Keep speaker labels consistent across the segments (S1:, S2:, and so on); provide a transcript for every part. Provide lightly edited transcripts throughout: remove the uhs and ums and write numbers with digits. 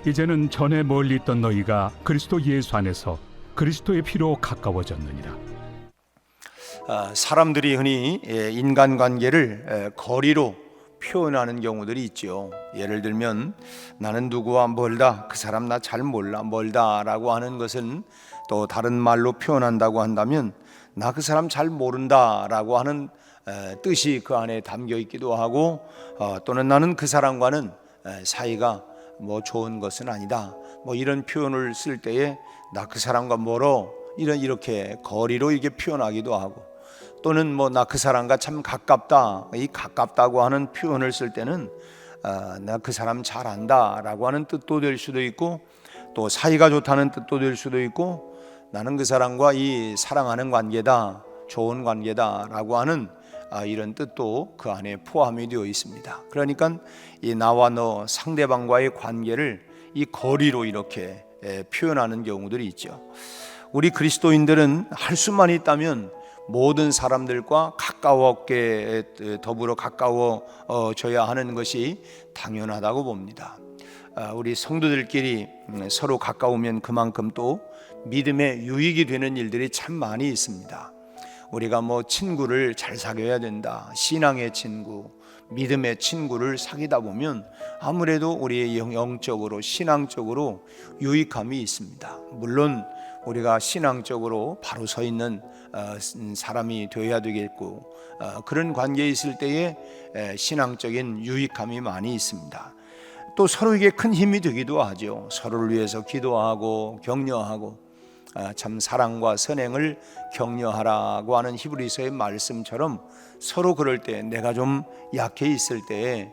S1: 이제는 전에 멀리 있던 너희가 그리스도 예수 안에서 그리스도의 피로 가까워졌느니라.
S2: 사람들이 흔히 인간관계를 거리로 표현하는 경우들이 있죠. 예를 들면 나는 누구와 멀다, 그 사람 나 잘 몰라, 멀다라고 하는 것은 또 다른 말로 표현한다고 한다면 나 그 사람 잘 모른다라고 하는 뜻이 그 안에 담겨 있기도 하고, 또는 나는 그 사람과는 사이가 뭐 좋은 것은 아니다, 뭐 이런 표현을 쓸 때에 나 그 사람과 멀어, 이렇게 거리로 이게 표현하기도 하고, 또는 뭐 나 그 사람과 참 가깝다, 이 가깝다고 하는 표현을 쓸 때는 나 그 사람 잘 안다라고 하는 뜻도 될 수도 있고, 또 사이가 좋다는 뜻도 될 수도 있고, 나는 그 사람과 이 사랑하는 관계다, 좋은 관계다라고 하는 이런 뜻도 그 안에 포함이 되어 있습니다. 그러니까 이 나와 너 상대방과의 관계를 이 거리로 이렇게 표현하는 경우들이 있죠. 우리 그리스도인들은 할 수만 있다면 모든 사람들과 가까웠게 더불어 가까워져야 하는 것이 당연하다고 봅니다. 우리 성도들끼리 서로 가까우면 그만큼 또 믿음에 유익이 되는 일들이 참 많이 있습니다. 우리가 뭐 친구를 잘 사귀어야 된다, 신앙의 친구, 믿음의 친구를 사귀다 보면 아무래도 우리의 영적으로 신앙적으로 유익함이 있습니다. 물론 우리가 신앙적으로 바로 서 있는 사람이 되어야 되겠고, 그런 관계에 있을 때에 신앙적인 유익함이 많이 있습니다. 또 서로에게 큰 힘이 되기도 하죠. 서로를 위해서 기도하고 격려하고, 참 사랑과 선행을 격려하라고 하는 히브리서의 말씀처럼 서로 그럴 때, 내가 좀 약해 있을 때에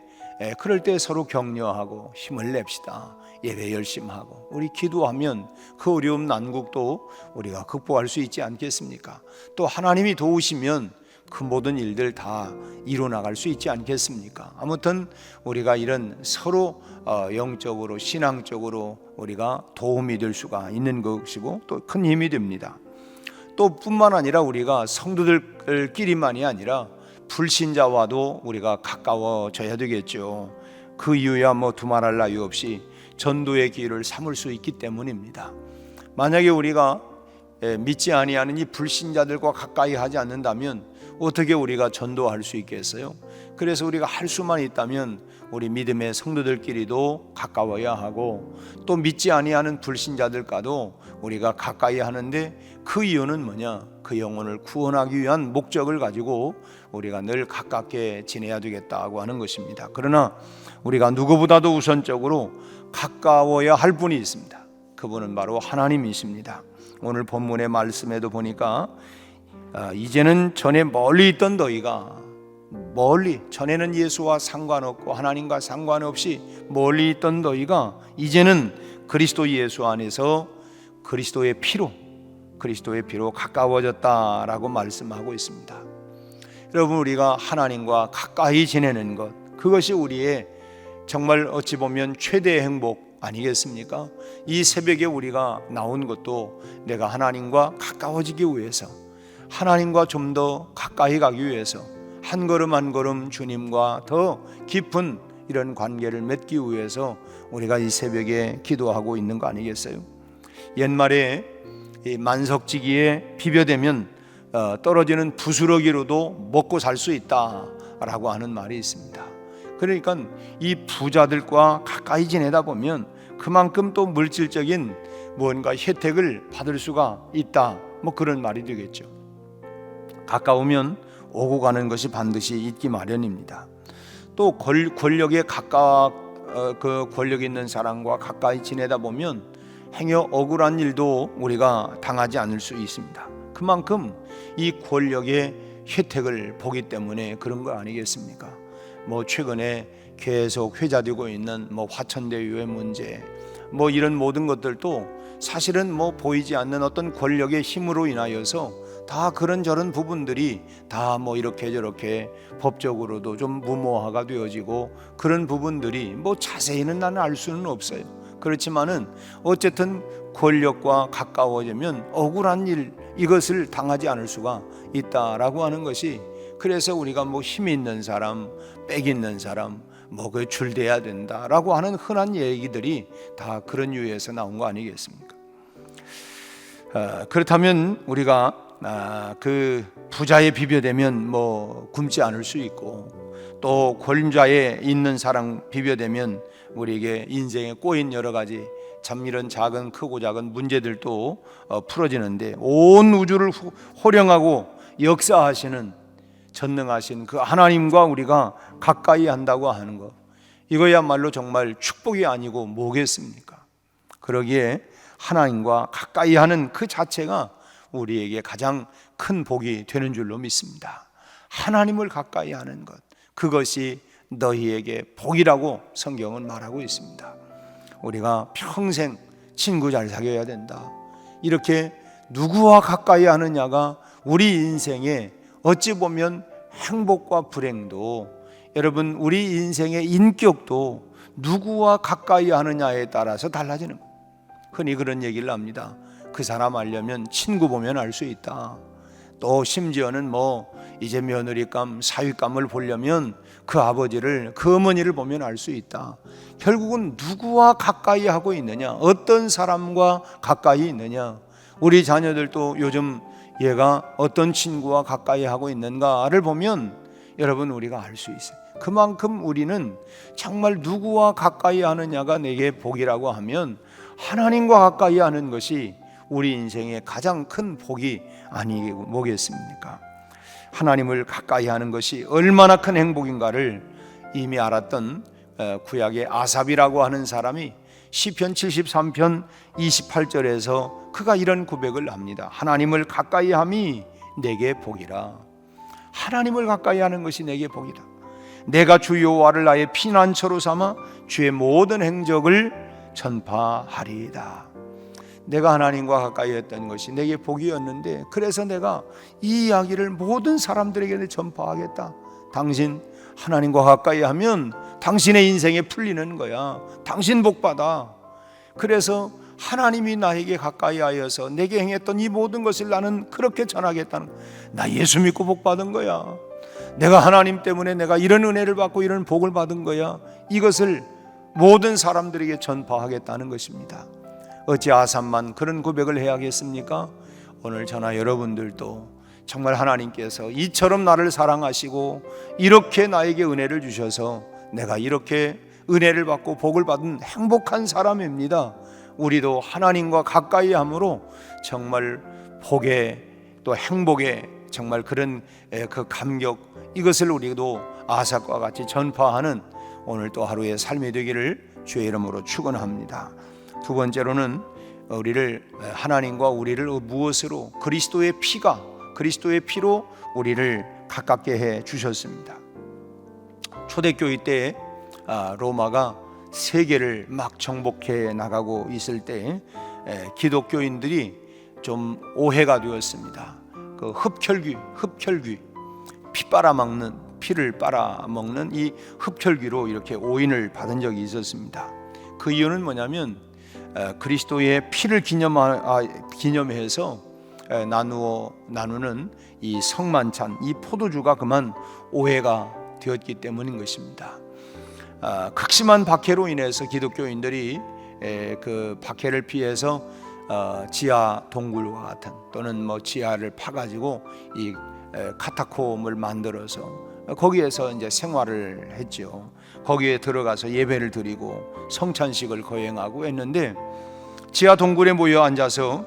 S2: 그럴 때 서로 격려하고 힘을 냅시다, 예배 열심히 하고 우리 기도하면 그 어려움 난국도 우리가 극복할 수 있지 않겠습니까? 또 하나님이 도우시면 그 모든 일들 다 이뤄나갈 수 있지 않겠습니까? 아무튼 우리가 이런 서로 영적으로 신앙적으로 우리가 도움이 될 수가 있는 것이고 또 큰 힘이 됩니다. 또 뿐만 아니라 우리가 성도들끼리만이 아니라 불신자와도 우리가 가까워져야 되겠죠. 그 이유야 뭐 두말할 나위 없이 전도의 기회를 삼을 수 있기 때문입니다. 만약에 우리가 믿지 아니하는 이 불신자들과 가까이 하지 않는다면 어떻게 우리가 전도할 수 있겠어요? 그래서 우리가 할 수만 있다면 우리 믿음의 성도들끼리도 가까워야 하고, 또 믿지 아니하는 불신자들과도 우리가 가까이 하는데 그 이유는 뭐냐? 그 영혼을 구원하기 위한 목적을 가지고 우리가 늘 가깝게 지내야 되겠다고 하는 것입니다. 그러나 우리가 누구보다도 우선적으로 가까워야 할 분이 있습니다. 그분은 바로 하나님이십니다. 오늘 본문의 말씀에도 보니까 이제는 전에 멀리 있던 너희가, 멀리, 전에는 예수와 상관없고 하나님과 상관없이 멀리 있던 너희가 이제는 그리스도 예수 안에서 그리스도의 피로 가까워졌다라고 말씀하고 있습니다. 여러분, 우리가 하나님과 가까이 지내는 것, 그것이 우리의 정말 어찌 보면 최대의 행복 아니겠습니까? 이 새벽에 우리가 나온 것도 내가 하나님과 가까워지기 위해서, 하나님과 좀 더 가까이 가기 위해서, 한 걸음 한 걸음 주님과 더 깊은 이런 관계를 맺기 위해서 우리가 이 새벽에 기도하고 있는 거 아니겠어요? 옛말에 이 만석지기에 비벼대면 떨어지는 부스러기로도 먹고 살 수 있다라고 하는 말이 있습니다. 그러니까 이 부자들과 가까이 지내다 보면 그만큼 또 물질적인 무언가 혜택을 받을 수가 있다, 뭐 그런 말이 되겠죠. 가까우면 오고 가는 것이 반드시 있기 마련입니다. 또 권력에 그 권력 있는 사람과 가까이 지내다 보면 행여 억울한 일도 우리가 당하지 않을 수 있습니다. 그만큼 이 권력의 혜택을 보기 때문에 그런 거 아니겠습니까? 뭐 최근에 계속 회자되고 있는 뭐 화천대유의 문제, 뭐 이런 모든 것들도 사실은 뭐 보이지 않는 어떤 권력의 힘으로 인하여서 다 그런저런 부분들이 다 뭐 이렇게 저렇게 법적으로도 좀 무모화가 되어지고, 그런 부분들이 뭐 자세히는 나는 알 수는 없어요. 그렇지만은 어쨌든 권력과 가까워지면 억울한 일, 이것을 당하지 않을 수가 있다라고 하는 것이, 그래서 우리가 뭐 힘 있는 사람, 빽 있는 사람, 뭐 그 줄대야 된다라고 하는 흔한 얘기들이 다 그런 유에서 나온 거 아니겠습니까? 그렇다면 우리가 그 부자에 비벼대면 뭐 굶지 않을 수 있고, 또 권좌에 있는 사람 비벼대면 우리에게 인생에 꼬인 여러 가지 참 이런 작은 크고 작은 문제들도 풀어지는데, 온 우주를 호령하고 역사하시는 전능하신 그 하나님과 우리가 가까이 한다고 하는 것, 이거야말로 정말 축복이 아니고 뭐겠습니까? 그러기에 하나님과 가까이 하는 그 자체가 우리에게 가장 큰 복이 되는 줄로 믿습니다. 하나님을 가까이 하는 것, 그것이 너희에게 복이라고 성경은 말하고 있습니다. 우리가 평생 친구 잘 사귀어야 된다, 이렇게 누구와 가까이 하느냐가 우리 인생에 어찌 보면 행복과 불행도, 여러분 우리 인생의 인격도 누구와 가까이 하느냐에 따라서 달라지는 거예요. 흔히 그런 얘기를 합니다. 그 사람 알려면 친구 보면 알 수 있다. 또 심지어는 뭐 이제 며느리감, 사위감을 보려면 그 아버지를, 그 어머니를 보면 알 수 있다. 결국은 누구와 가까이 하고 있느냐, 어떤 사람과 가까이 있느냐. 우리 자녀들도 요즘 얘가 어떤 친구와 가까이 하고 있는가를 보면 여러분 우리가 알 수 있어요. 그만큼 우리는 정말 누구와 가까이 하느냐가 내게 복이라고 하면, 하나님과 가까이 하는 것이 우리 인생의 가장 큰 복이 아니고 뭐겠습니까? 하나님을 가까이 하는 것이 얼마나 큰 행복인가를 이미 알았던 구약의 아삽이라고 하는 사람이 시편 73편 28절에서 그가 이런 고백을 합니다. 하나님을 가까이 함이 내게 복이라. 하나님을 가까이 하는 것이 내게 복이다. 내가 주 여호와를 나의 피난처로 삼아 주의 모든 행적을 전파하리이다. 내가 하나님과 가까이 했던 것이 내게 복이었는데, 그래서 내가 이 이야기를 모든 사람들에게 전파하겠다. 당신 하나님과 가까이 하면 당신의 인생에 풀리는 거야. 당신 복받아. 그래서 하나님이 나에게 가까이 하여서 내게 행했던 이 모든 것을 나는 그렇게 전하겠다는 거야. 나 예수 믿고 복받은 거야. 내가 하나님 때문에 내가 이런 은혜를 받고 이런 복을 받은 거야. 이것을 모든 사람들에게 전파하겠다는 것입니다. 어찌 아삽만 그런 고백을 해야겠습니까? 오늘 저나 여러분들도 정말 하나님께서 이처럼 나를 사랑하시고 이렇게 나에게 은혜를 주셔서 내가 이렇게 은혜를 받고 복을 받은 행복한 사람입니다. 우리도 하나님과 가까이 함으로 정말 복의 또 행복의 정말 그런 그 감격, 이것을 우리도 아삽과 같이 전파하는 오늘 또 하루의 삶이 되기를 주의 이름으로 축원합니다. 두 번째로는 우리를, 하나님과 우리를 무엇으로? 그리스도의 피가, 그리스도의 피로 우리를 가깝게 해 주셨습니다. 초대교회 때 로마가 세계를 막 정복해 나가고 있을 때 기독교인들이 좀 오해가 되었습니다. 그 흡혈귀, 피를 빨아먹는 이 흡혈귀로 이렇게 오인을 받은 적이 있었습니다. 그 이유는 뭐냐면 그리스도의 피를 기념해서 나누는 이 성만찬, 이 포도주가 그만 오해가 되었기 때문인 것입니다. 극심한 박해로 인해서 기독교인들이 그 박해를 피해서 지하 동굴과 같은, 또는 뭐 지하를 파가지고 이 카타콤을 만들어서 거기에서 이제 생활을 했죠. 거기에 들어가서 예배를 드리고 성찬식을 거행하고 했는데, 지하 동굴에 모여 앉아서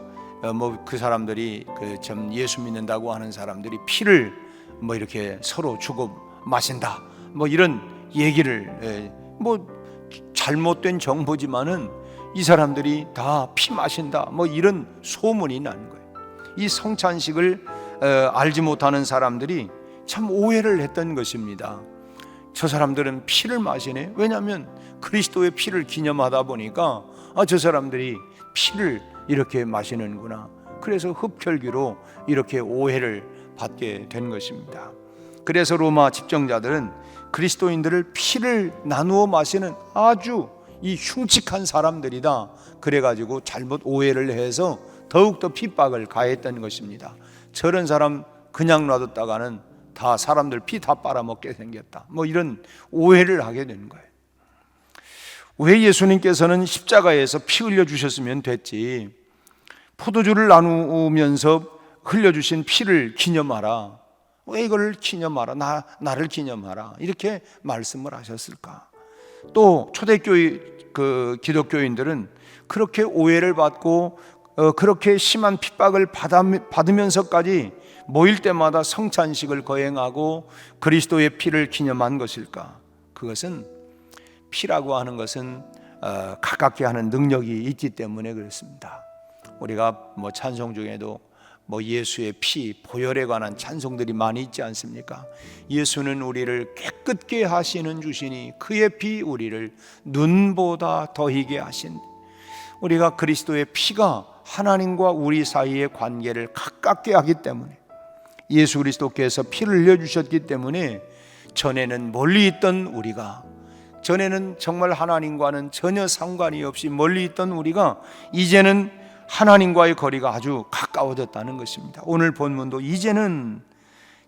S2: 뭐 그 사람들이 그 참 예수 믿는다고 하는 사람들이 피를 뭐 이렇게 서로 주고 마신다, 뭐 이런 얘기를, 뭐 잘못된 정보지만은 이 사람들이 다 피 마신다, 뭐 이런 소문이 나는 거예요. 이 성찬식을 알지 못하는 사람들이 참 오해를 했던 것입니다. 저 사람들은 피를 마시네. 왜냐하면 그리스도의 피를 기념하다 보니까 저 사람들이 피를 이렇게 마시는구나. 그래서 흡혈귀로 이렇게 오해를 받게 된 것입니다. 그래서 로마 집정자들은 그리스도인들을 피를 나누어 마시는 아주 이 흉측한 사람들이다, 그래가지고 잘못 오해를 해서 더욱더 핍박을 가했던 것입니다. 저런 사람 그냥 놔뒀다가는 다 사람들 피 다 빨아먹게 생겼다. 뭐 이런 오해를 하게 되는 거예요. 왜 예수님께서는 십자가에서 피 흘려주셨으면 됐지, 포도주를 나누면서 흘려주신 피를 기념하라, 왜 이걸 기념하라, 나를 기념하라, 이렇게 말씀을 하셨을까? 또 초대교회 기독교인들은 그렇게 오해를 받고 그렇게 심한 핍박을 받으면서까지 모일 때마다 성찬식을 거행하고 그리스도의 피를 기념한 것일까? 그것은 피라고 하는 것은 가깝게 하는 능력이 있기 때문에 그렇습니다. 우리가 뭐 찬송 중에도 뭐 예수의 피, 보혈에 관한 찬송들이 많이 있지 않습니까? 예수는 우리를 깨끗게 하시는 주시니 그의 피 우리를 눈보다 더 희게 하신, 우리가 그리스도의 피가 하나님과 우리 사이의 관계를 가깝게 하기 때문에, 예수 그리스도께서 피를 흘려주셨기 때문에 전에는 멀리 있던 우리가, 전에는 정말 하나님과는 전혀 상관이 없이 멀리 있던 우리가 이제는 하나님과의 거리가 아주 가까워졌다는 것입니다. 오늘 본문도 이제는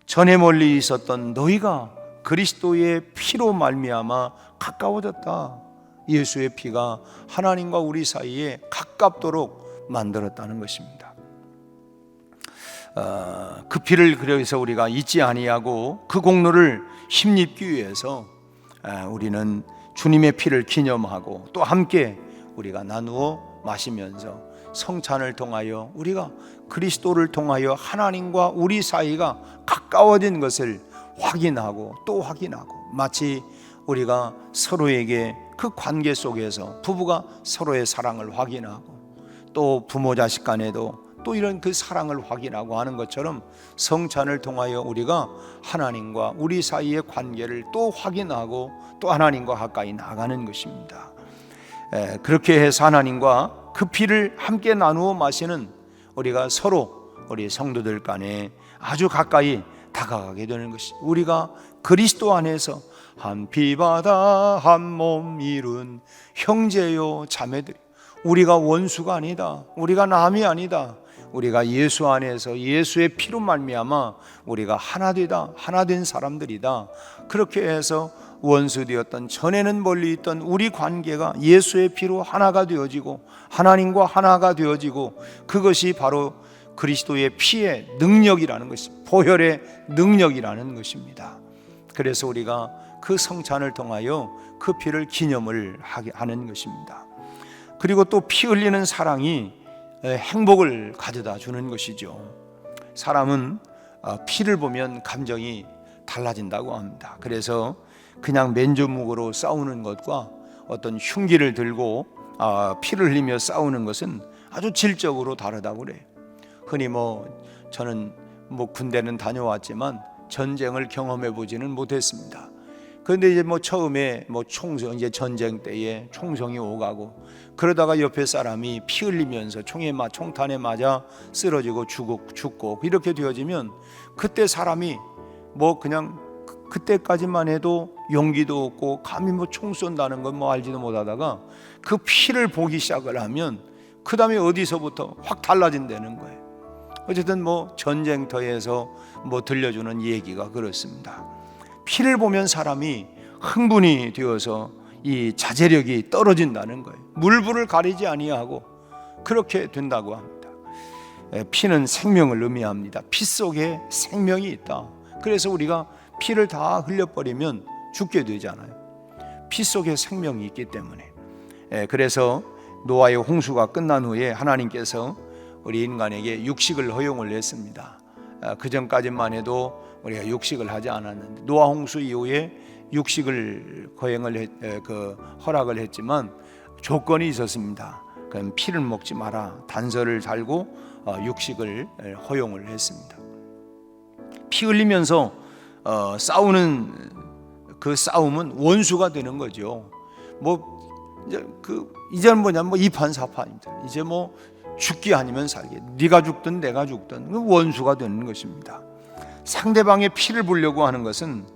S2: 전에 멀리 있었던 너희가 그리스도의 피로 말미암아 가까워졌다. 예수의 피가 하나님과 우리 사이에 가깝도록 만들었다는 것입니다. 그 피를 그래서 우리가 잊지 아니하고 그 공로를 힘입기 위해서 우리는 주님의 피를 기념하고 또 함께 우리가 나누어 마시면서 성찬을 통하여 우리가 그리스도를 통하여 하나님과 우리 사이가 가까워진 것을 확인하고 또 확인하고, 마치 우리가 서로에게 그 관계 속에서 부부가 서로의 사랑을 확인하고 또 부모 자식 간에도 또 이런 그 사랑을 확인하고 하는 것처럼 성찬을 통하여 우리가 하나님과 우리 사이의 관계를 또 확인하고 또 하나님과 가까이 나가는 것입니다. 그렇게 해서 하나님과 그 피를 함께 나누어 마시는 우리가 서로 우리 성도들 간에 아주 가까이 다가가게 되는 것이, 우리가 그리스도 안에서 한 피 받아 한 몸 이룬 형제요 자매들, 우리가 원수가 아니다, 우리가 남이 아니다, 우리가 예수 안에서 예수의 피로 말미암아 우리가 하나 되다, 하나 된 사람들이다. 그렇게 해서 원수 되었던, 전에는 멀리 있던 우리 관계가 예수의 피로 하나가 되어지고 하나님과 하나가 되어지고, 그것이 바로 그리스도의 피의 능력이라는 것입니다. 보혈의 능력이라는 것입니다. 그래서 우리가 그 성찬을 통하여 그 피를 기념을 하는 것입니다. 그리고 또 피 흘리는 사랑이 행복을 가져다 주는 것이죠. 사람은 피를 보면 감정이 달라진다고 합니다. 그래서 그냥 맨조묵으로 싸우는 것과 어떤 흉기를 들고 피를 흘리며 싸우는 것은 아주 질적으로 다르다고 그래요. 흔히 저는 군대는 다녀왔지만 전쟁을 경험해 보지는 못했습니다. 그런데 이제 처음에 총성, 이제 전쟁 때에 총성이 오가고 그러다가 옆에 사람이 피 흘리면서 총탄에 맞아 쓰러지고 죽고 이렇게 되어지면, 그때 사람이 그냥 그때까지만 해도 용기도 없고 감히 총 쏜다는 건 알지도 못하다가 그 피를 보기 시작을 하면 그 다음에 어디서부터 확 달라진다는 거예요. 어쨌든 전쟁터에서 들려주는 얘기가 그렇습니다. 피를 보면 사람이 흥분이 되어서 이 자제력이 떨어진다는 거예요. 물불을 가리지 아니하고 그렇게 된다고 합니다. 피는 생명을 의미합니다. 피 속에 생명이 있다. 그래서 우리가 피를 다 흘려버리면 죽게 되잖아요. 피 속에 생명이 있기 때문에. 그래서 노아의 홍수가 끝난 후에 하나님께서 우리 인간에게 육식을 허용을 했습니다. 그 전까지만 해도 우리가 육식을 하지 않았는데, 노아 홍수 이후에 육식을 허락을 했지만 조건이 있었습니다. 그럼 피를 먹지 마라, 단서를 달고 육식을 허용을 했습니다. 피 흘리면서 싸우는 그 싸움은 원수가 되는 거죠. 이제는 이판사판입니다. 이제 죽기 아니면 살기, 네가 죽든 내가 죽든 원수가 되는 것입니다. 상대방의 피를 보려고 하는 것은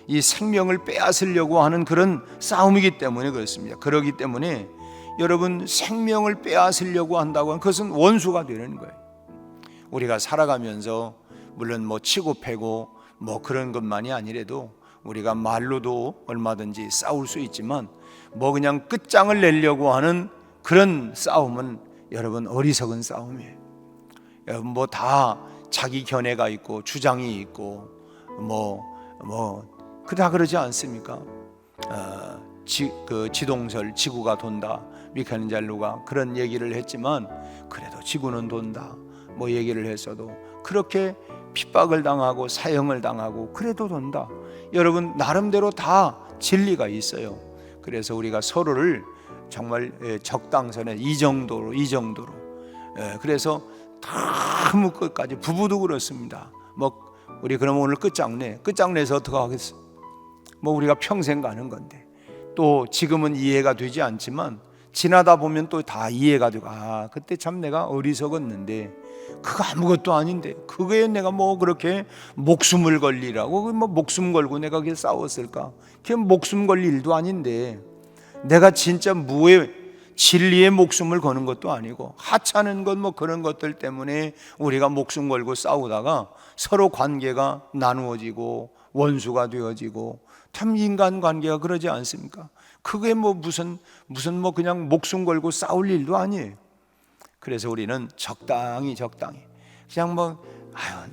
S2: 이 생명을 빼앗으려고 하는 그런 싸움이기 때문에 그렇습니다. 그렇기 때문에 여러분, 생명을 빼앗으려고 한다고 하는 그것은 원수가 되는 거예요. 우리가 살아가면서 물론 치고 패고 뭐 그런 것만이 아니래도 우리가 말로도 얼마든지 싸울 수 있지만 뭐 그냥 끝장을 내려고 하는 그런 싸움은 여러분 어리석은 싸움이에요. 여러분 뭐 다 자기 견해가 있고 주장이 있고 다 그러지 않습니까? 그 지동설 지구가 돈다, 미켈란젤로가 그런 얘기를 했지만 그래도 지구는 돈다 뭐 얘기를 했어도 그렇게 핍박을 당하고 사형을 당하고 그래도 돈다. 여러분 나름대로 다 진리가 있어요. 그래서 우리가 서로를 정말 적당선에 이 정도로 그래서 너무 끝까지 부부도 그렇습니다. 뭐 우리 그럼 오늘 끝장내서 어떻게 하겠어? 뭐 우리가 평생 가는 건데 또 지금은 이해가 되지 않지만 지나다 보면 또 다 이해가 되고 그때 참 내가 어리석었는데 그거 아무것도 아닌데 그거에 내가 뭐 그렇게 목숨을 걸리라고 뭐 목숨 걸고 내가 그게 싸웠을까? 그게 목숨 걸 일도 아닌데 내가 진짜 진리에 목숨을 거는 것도 아니고 하찮은 것 뭐 그런 것들 때문에 우리가 목숨 걸고 싸우다가 서로 관계가 나누어지고 원수가 되어지고 참 인간관계가 그러지 않습니까? 그게 뭐 무슨 뭐 그냥 목숨 걸고 싸울 일도 아니에요. 그래서 우리는 적당히 그냥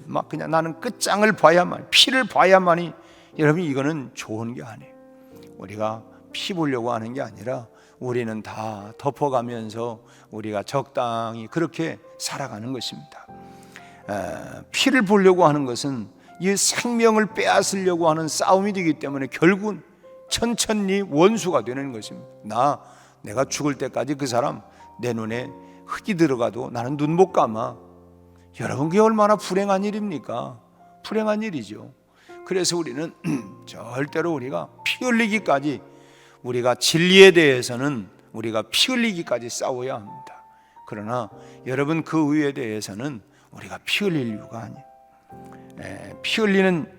S2: 막 그냥 나는 끝장을 봐야만 피를 봐야만이 여러분 이거는 좋은 게 아니에요. 우리가 피 보려고 하는 게 아니라 우리는 다 덮어가면서 우리가 적당히 그렇게 살아가는 것입니다. 피를 보려고 하는 것은 이 생명을 빼앗으려고 하는 싸움이 되기 때문에 결국은 천천히 원수가 되는 것입니다. 내가 죽을 때까지 그 사람 내 눈에 흙이 들어가도 나는 눈 못 감아. 여러분 그게 얼마나 불행한 일입니까? 불행한 일이죠. 그래서 우리는 절대로 우리가 피 흘리기까지 우리가 진리에 대해서는 우리가 피 흘리기까지 싸워야 합니다. 그러나 여러분 그 의에 대해서는 우리가 피 흘릴 이유가 아니에요. 피 흘리는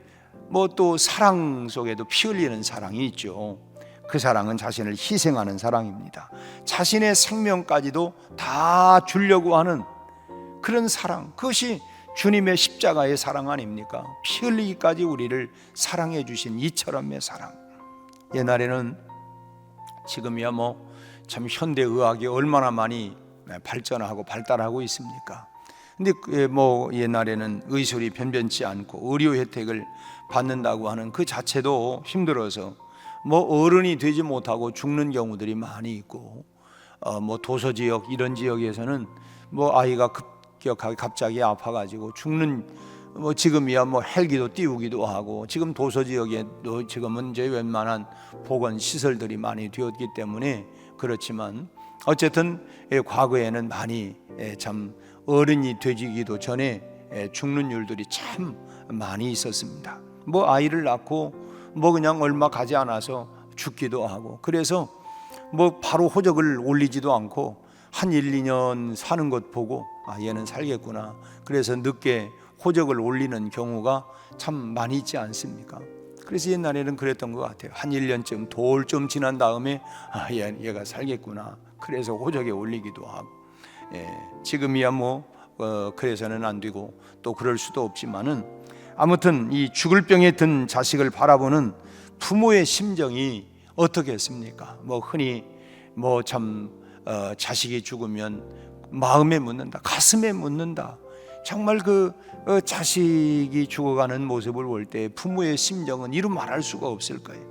S2: 뭐 또 사랑 속에도 피 흘리는 사랑이 있죠. 그 사랑은 자신을 희생하는 사랑입니다. 자신의 생명까지도 다 주려고 하는 그런 사랑, 그것이 주님의 십자가의 사랑 아닙니까? 피 흘리기까지 우리를 사랑해 주신 이처럼의 사랑. 옛날에는 지금이야 뭐 참 현대의학이 얼마나 많이 발전하고 발달하고 있습니까? 근데 뭐 옛날에는 의술이 변변치 않고 의료 혜택을 받는다고 하는 그 자체도 힘들어서 뭐 어른이 되지 못하고 죽는 경우들이 많이 있고 뭐 도서 지역 이런 지역에서는 뭐 아이가 급격하게 갑자기 아파가지고 죽는 뭐 지금이야 뭐 헬기도 띄우기도 하고 지금 도서 지역에도 지금은 이제 웬만한 보건 시설들이 많이 되었기 때문에 그렇지만 어쨌든 과거에는 많이 참 어른이 되기도 전에 죽는 일들이 참 많이 있었습니다. 뭐 아이를 낳고 뭐 그냥 얼마 가지 않아서 죽기도 하고 그래서 뭐 바로 호적을 올리지도 않고 한 1, 2년 사는 것 보고 얘는 살겠구나 그래서 늦게 호적을 올리는 경우가 참 많이 있지 않습니까? 그래서 옛날에는 그랬던 것 같아요. 한 1년쯤 돌 좀 지난 다음에 얘가 살겠구나 그래서 호적에 올리기도 하고 지금이야 뭐 그래서는 안 되고 또 그럴 수도 없지만은 아무튼 이 죽을 병에 든 자식을 바라보는 부모의 심정이 어떻겠습니까? 뭐 흔히 뭐 참 자식이 죽으면 마음에 묻는다, 가슴에 묻는다. 정말 그 자식이 죽어가는 모습을 볼 때 부모의 심정은 이루 말할 수가 없을 거예요.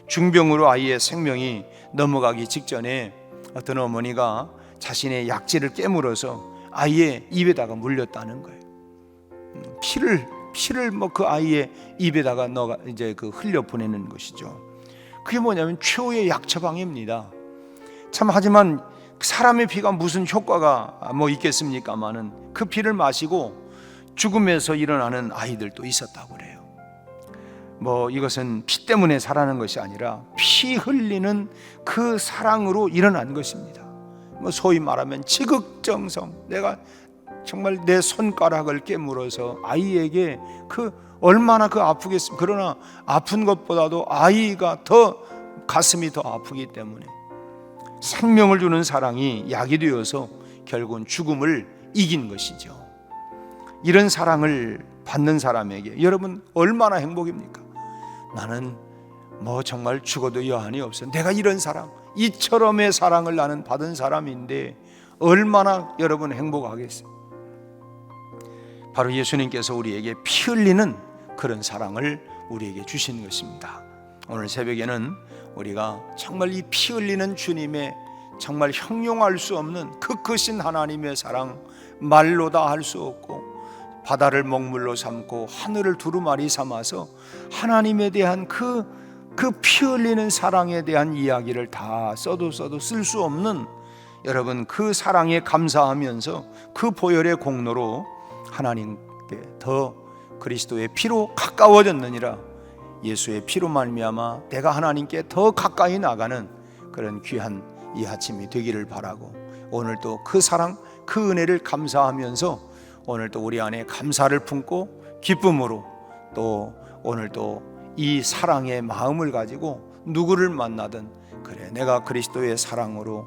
S2: 중병으로 아이의 생명이 넘어가기 직전에 어떤 어머니가 자신의 약지를 깨물어서 아이의 입에다가 물렸다는 거예요. 피를 뭐 그 아이의 입에다가 넣어 이제 그 흘려 보내는 것이죠. 그게 뭐냐면 최후의 약 처방입니다. 참 하지만 사람의 피가 무슨 효과가 뭐 있겠습니까마는 그 피를 마시고 죽음에서 일어나는 아이들도 있었다고 그래요. 뭐 이것은 피 때문에 살아난 것이 아니라 피 흘리는 그 사랑으로 일어난 것입니다. 뭐 소위 말하면 지극정성, 내가 정말 내 손가락을 깨물어서 아이에게 그 얼마나 그 아프겠습니까? 그러나 아픈 것보다도 아이가 더 가슴이 더 아프기 때문에 생명을 주는 사랑이 약이 되어서 결국은 죽음을 이긴 것이죠. 이런 사랑을 받는 사람에게 여러분 얼마나 행복입니까? 나는 뭐 정말 죽어도 여한이 없어. 내가 이런 사랑, 이처럼의 사랑을 나는 받은 사람인데 얼마나 여러분 행복하겠어요. 바로 예수님께서 우리에게 피 흘리는 그런 사랑을 우리에게 주신 것입니다. 오늘 새벽에는 우리가 정말 이 피 흘리는 주님의 정말 형용할 수 없는 그 크신 하나님의 사랑, 말로 다 할 수 없고 바다를 먹물로 삼고 하늘을 두루마리 삼아서 하나님에 대한 그 피 흘리는 사랑에 대한 이야기를 다 써도 쓸 수 없는 여러분 그 사랑에 감사하면서 그 보혈의 공로로 하나님께 더 그리스도의 피로 가까워졌느니라. 예수의 피로 말미암아 내가 하나님께 더 가까이 나가는 그런 귀한 이 아침이 되기를 바라고, 오늘도 그 사랑 그 은혜를 감사하면서 오늘도 우리 안에 감사를 품고 기쁨으로 또 오늘도 이 사랑의 마음을 가지고 누구를 만나든 그래 내가 그리스도의 사랑으로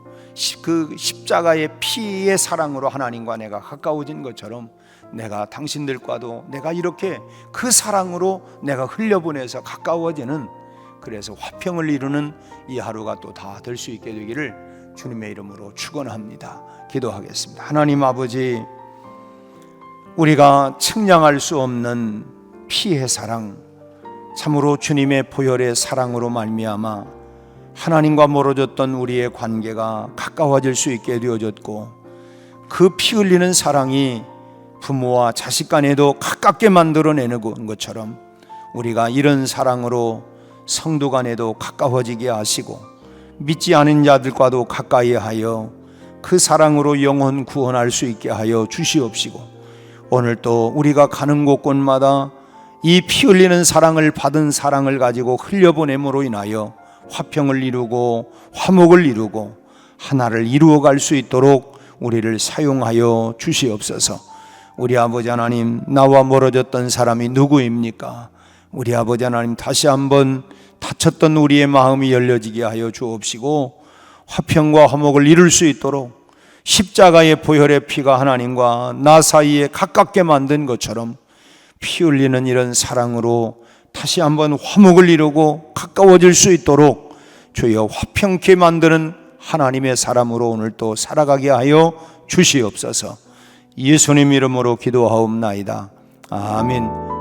S2: 그 십자가의 피의 사랑으로 하나님과 내가 가까워진 것처럼 내가 당신들과도 내가 이렇게 그 사랑으로 내가 흘려보내서 가까워지는, 그래서 화평을 이루는 이 하루가 또 다 될 수 있게 되기를 주님의 이름으로 축원합니다. 기도하겠습니다. 하나님 아버지, 우리가 측량할 수 없는 피의 사랑, 참으로 주님의 보혈의 사랑으로 말미암아 하나님과 멀어졌던 우리의 관계가 가까워질 수 있게 되어졌고, 그 피 흘리는 사랑이 부모와 자식 간에도 가깝게 만들어내는 것처럼 우리가 이런 사랑으로 성도 간에도 가까워지게 하시고 믿지 않은 자들과도 가까이 하여 그 사랑으로 영혼 구원할 수 있게 하여 주시옵시고, 오늘 또 우리가 가는 곳곳마다 이 피 흘리는 사랑을 받은 사랑을 가지고 흘려보냄으로 인하여 화평을 이루고 화목을 이루고 하나를 이루어갈 수 있도록 우리를 사용하여 주시옵소서. 우리 아버지 하나님, 나와 멀어졌던 사람이 누구입니까? 우리 아버지 하나님, 다시 한번 닫혔던 우리의 마음이 열려지게 하여 주옵시고 화평과 화목을 이룰 수 있도록 십자가의 보혈의 피가 하나님과 나 사이에 가깝게 만든 것처럼 피 흘리는 이런 사랑으로 다시 한번 화목을 이루고 가까워질 수 있도록 주여 화평케 만드는 하나님의 사람으로 오늘 또 살아가게 하여 주시옵소서. 예수님 이름으로 기도하옵나이다. 아멘.